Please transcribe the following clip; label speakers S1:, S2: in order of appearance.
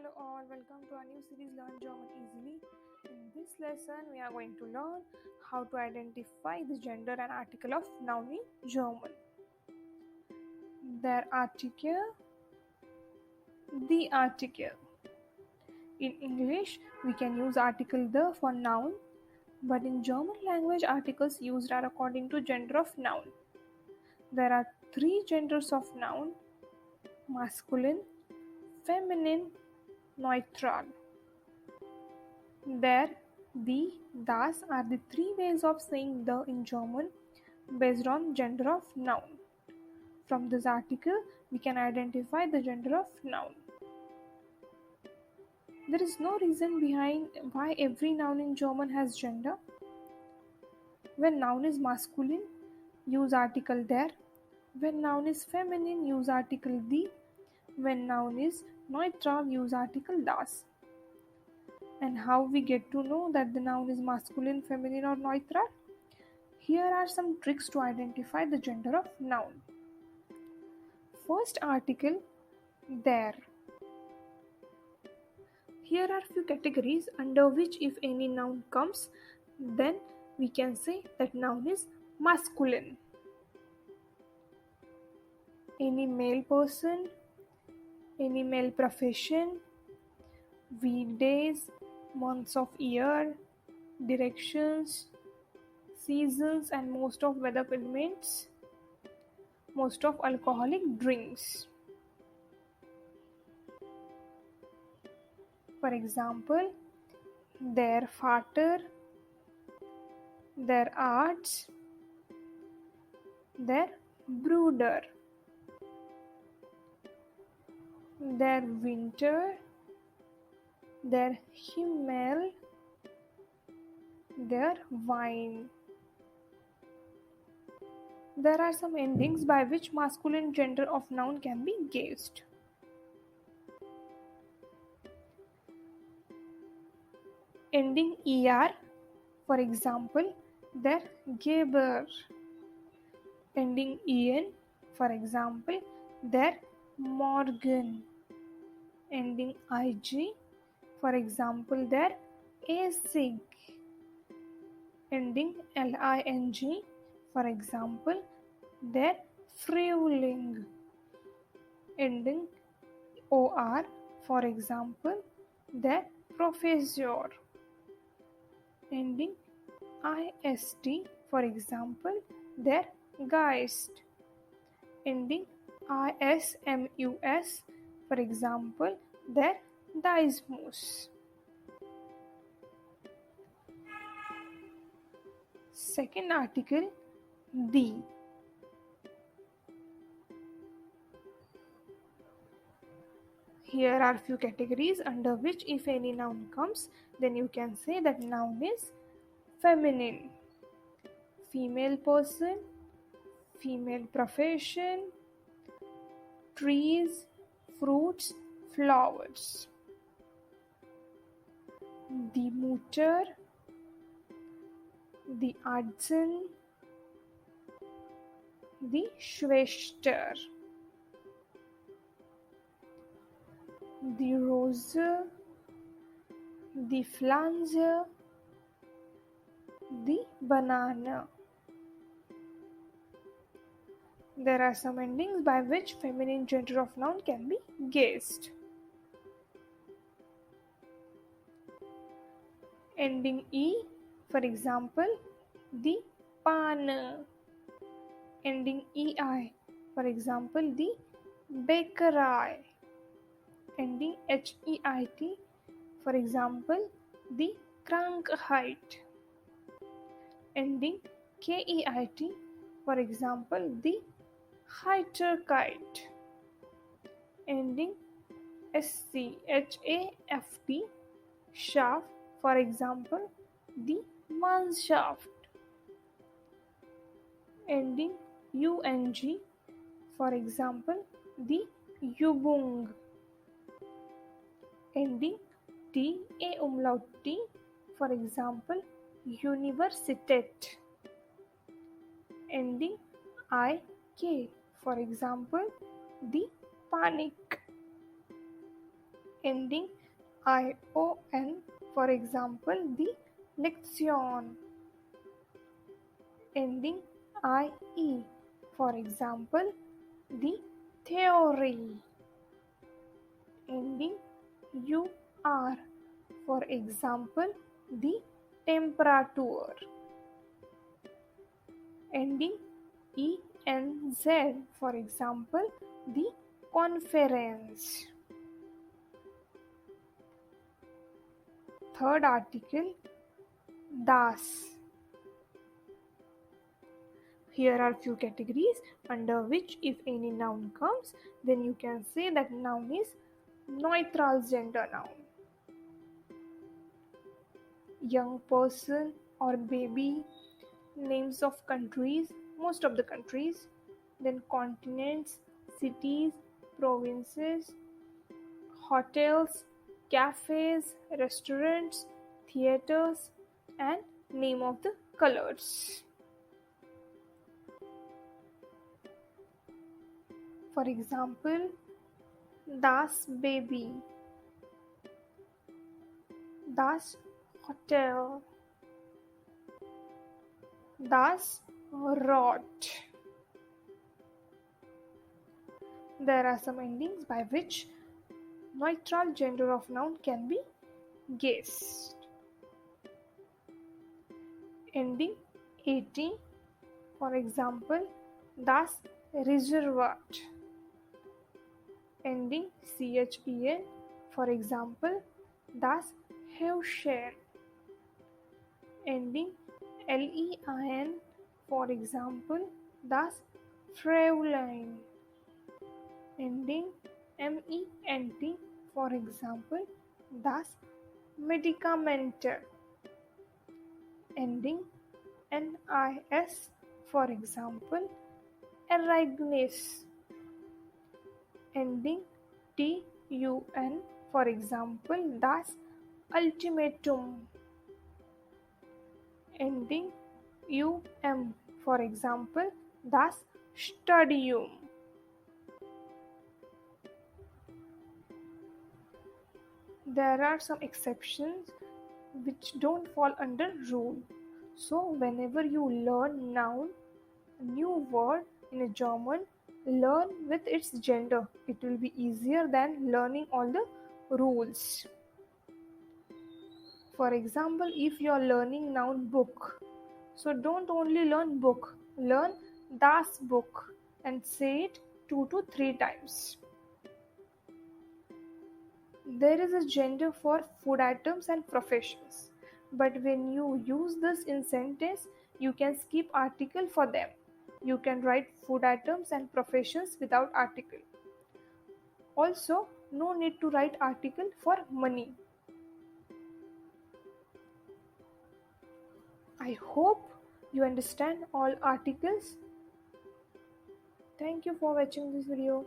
S1: Hello all, welcome to our new series Learn German Easily. In this lesson, we are going to learn how to identify the gender and article of noun in German. Their article, the article. In English, we can use article the for noun, but in German language, articles used are according to gender of noun. There are three genders of noun: masculine, feminine, neutral. There, the, das are the three ways of saying the in German based on gender of noun. From this article, we can identify the gender of noun. There is no reason behind why every noun in German has gender. When noun is masculine, use article der. When noun is feminine, use article die. When noun is neutral, use article das. And how we get to know that the noun is masculine, feminine or neutral? Here are some tricks to identify the gender of noun. First article, there. Here are few categories under which if any noun comes, then we can say that noun is masculine. Any male person, any male profession, weekdays, months of year, directions, seasons and most of weather elements, most of alcoholic drinks. For example, der Vater, der Arzt, der Bruder, der Winter, der Himmel, der Wein. There are some endings by which masculine gender of noun can be guessed. Ending er, for example, der Geber. Ending en, for example, der Morgen. Ending ig, for example, der Essig. Ending ling, for example, der Frühling. Ending or, for example, der Professor. Ending ist, for example, der Geist. Ending ismus, for example, der Deismus. Second article, the. Here are few categories under which if any noun comes, then you can say that noun is feminine. Female person, female profession, trees, fruits, flowers. Die Mutter, die Arzt, die Schwester. Die Rose, die Pflanze, the banana. There are some endings by which feminine gender of noun can be guessed. Ending e, for example, the Pane. Ending ei, for example, the Bäckerei. Ending heit, for example, the Krankheit. Ending keit, for example, the Heiterkeit. Ending schaft, Schaf, for example, the Mannschaft. Ending ung, for example, the Übung. Ending t, for example, Universität. Ending ik, for example, the Panic. ending ion, for example, the lection, ending ie, for example, the theory, ending ur, for example, the temperature, ending enz, for example, the conference. Third article, das. Here are few categories under which if any noun comes, then you can say that noun is neutral gender noun. Young person or baby, names of countries, most of the countries, then continents, cities, provinces, hotels, cafes, restaurants, theaters, and name of the colors. For example, das Baby, das Hotel, das Rot. There are some endings by which neutral gender of noun can be guessed. Ending 18, for example, das Reservat. Ending chen, for example, das Heuschen. Ending lein, for example, das Fräulein. Ending ment, for example, das Medikamente. Ending nis, for example, Ereignis. Ending tun, for example, das Ultimatum. Ending for example, das Studium. There are some exceptions which don't fall under rule. So whenever you learn noun, new word in a German, learn with its gender. It will be easier than learning all the rules. For example, if you are learning noun book, so don't only learn book, learn das book and say it 2 to 3 times. There is a gender for food items and professions, but when you use this in sentence, you can skip article for them. You can write food items and professions without article. Also, no need to write article for money. I hope you understand all articles. Thank you for watching this video.